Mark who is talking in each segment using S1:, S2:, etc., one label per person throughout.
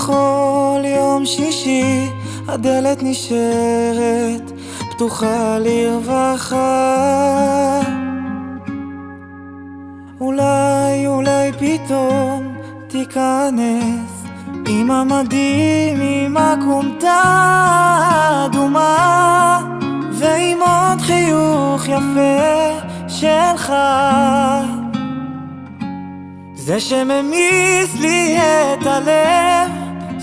S1: בכל יום שישי הדלת נשארת פתוחה לרווחה. אולי פתאום תיכנס עם המדים, עם הכומתה אדומה, ועם עוד חיוך יפה שלך, זה שממיס לי את הלב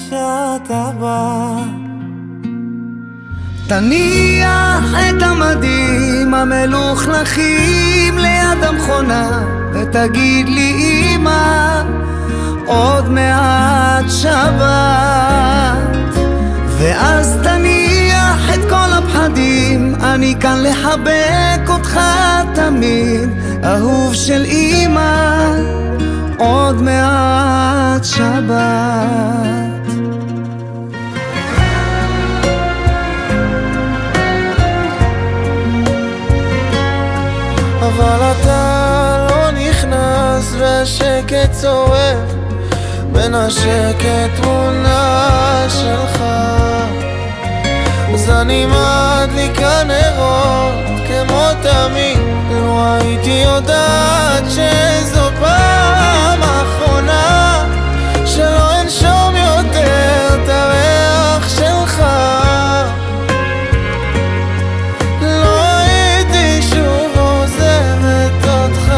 S1: שאתה בא.
S2: תניח את המדים המלוכלכים ליד המכונה ותגיד לי אמא, עוד מעט שבת. ואז תניח את כל הפחדים, אני כאן לחבק אותך תמיד, אהוב של אמא, עוד מעט שבת.
S1: אבל אתה לא נכנס והשקט צורב בין השקט תמונה שלך, אז אני מדליקה נרות כמו תמיד, לא הייתי יודעת שזו פעם אחרונה שלא אנשום יותר את הריח שלך. לא הייתי שוב עוזבת אותך.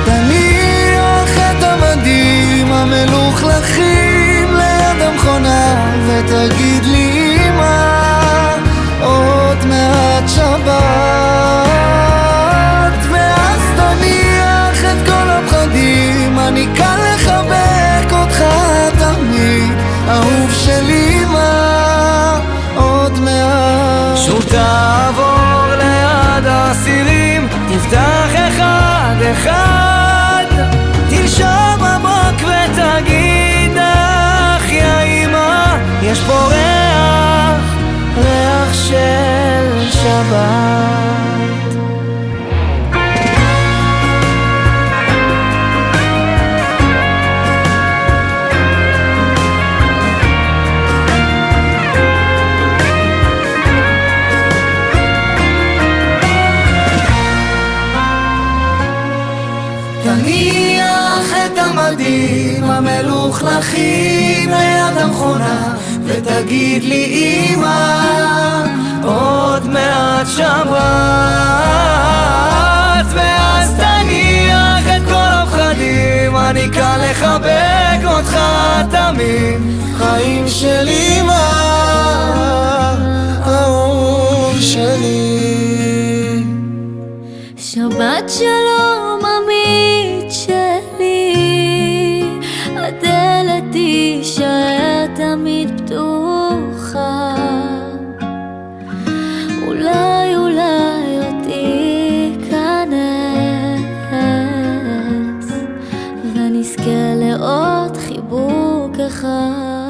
S2: תניח את המדים המלוכלכים ליד המכונה ותגיד לי אמא, עוד מעט שבת. ואז תניח את כל הפחדים, אני כאן לחבק אותך תמיד, אהוב של אמא, עוד מעט.
S1: שוב תעבור ליד הסירים, תפתח אחד אחד, תנשום עמוק ותגיד אך יא אמא, יש פה ריח של שבת.
S2: תניח את המדים המלוכלכים ליד המכונה ותגיד לי אמא, עוד מעט שבת. ואז תניח את כל הפחדים, אני כאן לחבק אותך תמיד,
S1: חיים של אמא, אהוב שלי.
S3: שבת שלום עמית שלי, הדלת תישאר תמיד פתוחה. אולי עוד תיכנס ונזכה לעוד חיבוק אחד.